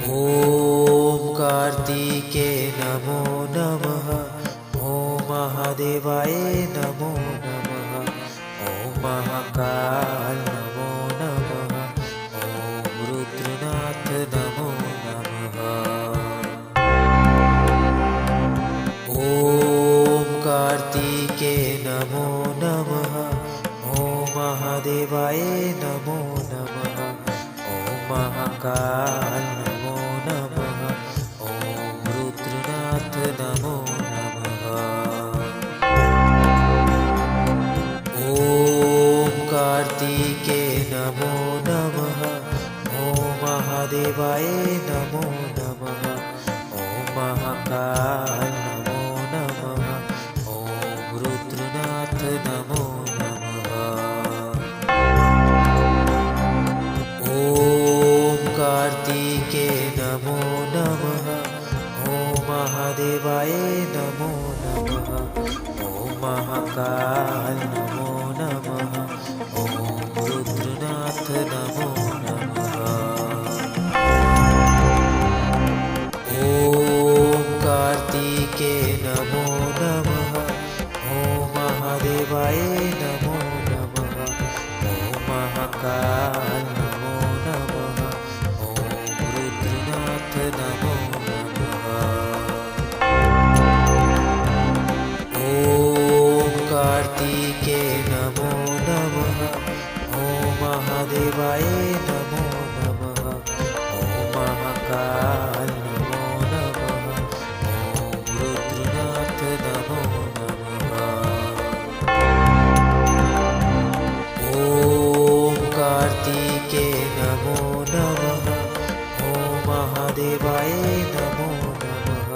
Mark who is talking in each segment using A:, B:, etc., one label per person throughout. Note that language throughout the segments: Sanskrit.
A: ॐ कार्तिके नमो नमः। ॐ महादेवाय नमो नमः। ॐ महाकाल नमो नमः। ॐ रुद्रनाथ नमो नमः। ॐ कार्तिके नमो नमः। ॐ महादेवाय नमो नमः। ॐ महाकाल नमो नमः। ॐ रुद्रनाथ नमो नमः। ॐ कार्तिके नमो नमः। ॐ महादेवाय नमो नमः। ॐ महाकाल नमो नमः। ॐ रुद्रनाथ नमो नमः। ॐ कार्तिके नमो नमः। ॐ महादेवाय नमो नमः। ॐ महाकाल नमो नमः। ॐ रुद्रनाथ नमो नमः। ॐ कार्तिके नमो नमः। ॐ महादेवाय नमो नमः। ॐ महाकाल नमो नमः। ॐ रुद्रनाथ नमो नमः। ॐ कार्तिके नमो नमः। ॐ महादेवाय नमो नमः। ॐ महाकाल नमो नमः। ॐ रुद्रनाथ नमो नमः। ॐ कार्तिके नमो नमः। ॐ महादेवाय नमो नमः।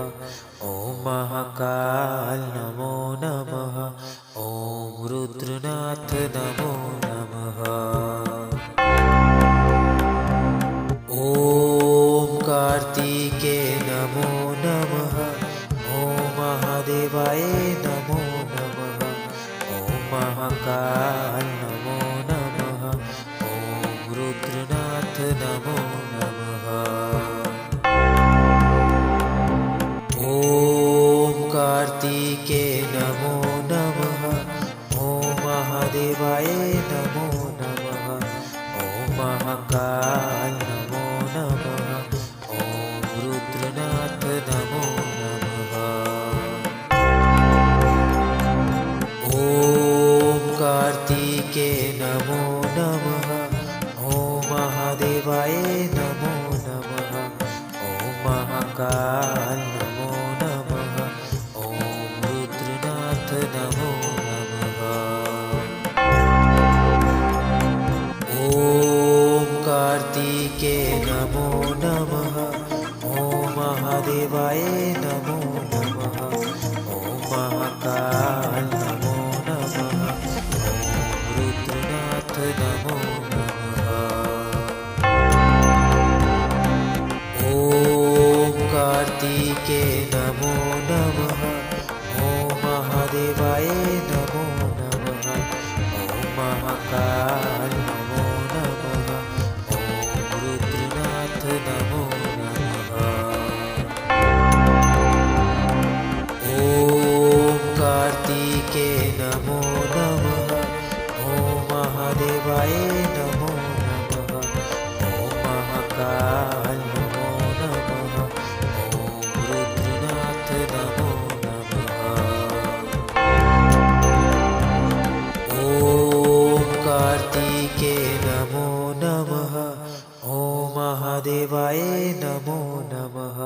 A: ॐ महाकाल नमो नमः। ॐ रुद्रनाथ नमो नमः। ॐ कार्तिके नमो नमः। ॐ महादेवाय नमो नमः। ॐ महाकाल नमो नमः। ॐ रुद्रनाथ नमो नमः। ॐ कार्तिके नमो नमः। ॐ महादेवाय नमो नमः। ॐ महाकाल नमो नमः। ॐ रुद्रनाथ नमो नमः। ॐ कार्तिके नमो नमः। ॐ महादेवाय नमो नमः। ॐ महाकाल नमो नमः। ॐ रुद्रनाथ नमो नमः। ॐ कार्तिके नमो नमः। ॐ महादेवाय नमो नमः। ॐ महाकाल नमो नमः। ॐ रुद्रनाथ नमो नमः। ॐ कार्तिके नमो नमः। ॐ महादेवाय नमो नमः। ॐ महाकाल नमो नमः। ॐ रुद्रनाथ नमो नमः। ॐ कार्तिके नमो नमः। ॐ महादेवाय नमो नमः। ॐ महाकाल नमो नमः। ॐ रुद्रनाथ नमो नमः। ॐ कार्तिके नमो नमः। ॐ महादेवाय नमो नमः।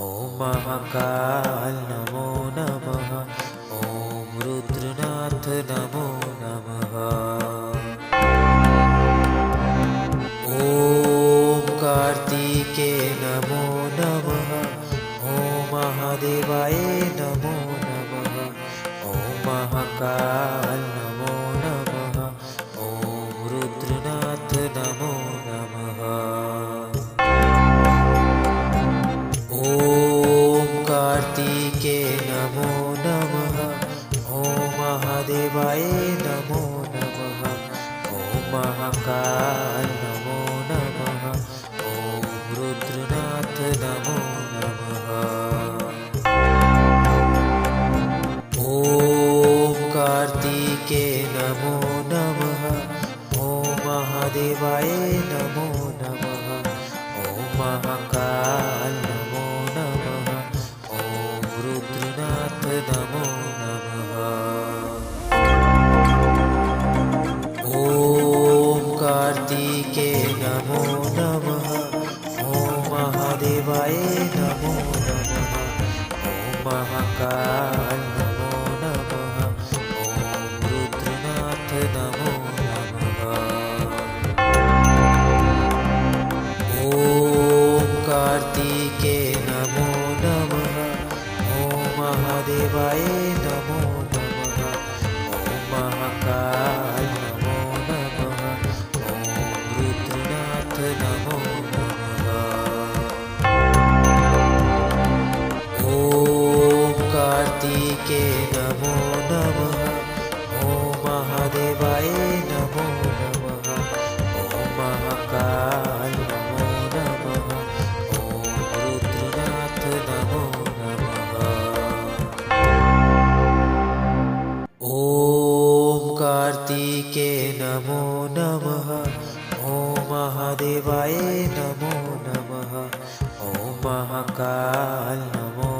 A: ॐ महाकाल नमो नमः। ॐ रुद्रनाथ नमो नमः। ॐ कार्तिके नमो नमः। ॐ महादेवाय नमो नमः। ॐ महाकाल नमो नमः। ॐ रुद्रनाथ नमो नमः। ॐ कार्तिके नमो नमः। ॐ महादेवाय नमो नमः। ॐ महाकाल नमो नमः। ॐ रुद्रनाथ नमो नमः। ॐ कार्तिके नमो नमः। ॐ महादेवाय नमो नमः। ॐ महाकाल नमो नमः। ॐ रुद्रनाथ नमो नमः। ॐ कार्तिके नमो नमः। ॐ महादेवाय नमो नमः। ॐ महाकाल नमो नमः। ॐ रुद्रनाथ नमो नमः। ॐ कार्तिके नमो नमः। ॐ महादेवाय नमो नमः। ॐ महाकाल नमो नमः। ॐ रुद्रनाथ नमो नमः। ॐ कार्तिके नमो नमः। ॐ महादेवाय नमो नमः। ॐ महाकाल नमो नमः। ॐ रुद्रनाथ नमो नमः। ॐ कार्तिके नमो नमः। ॐ महादेवाय नमो नमः। ॐ महाकाल नमो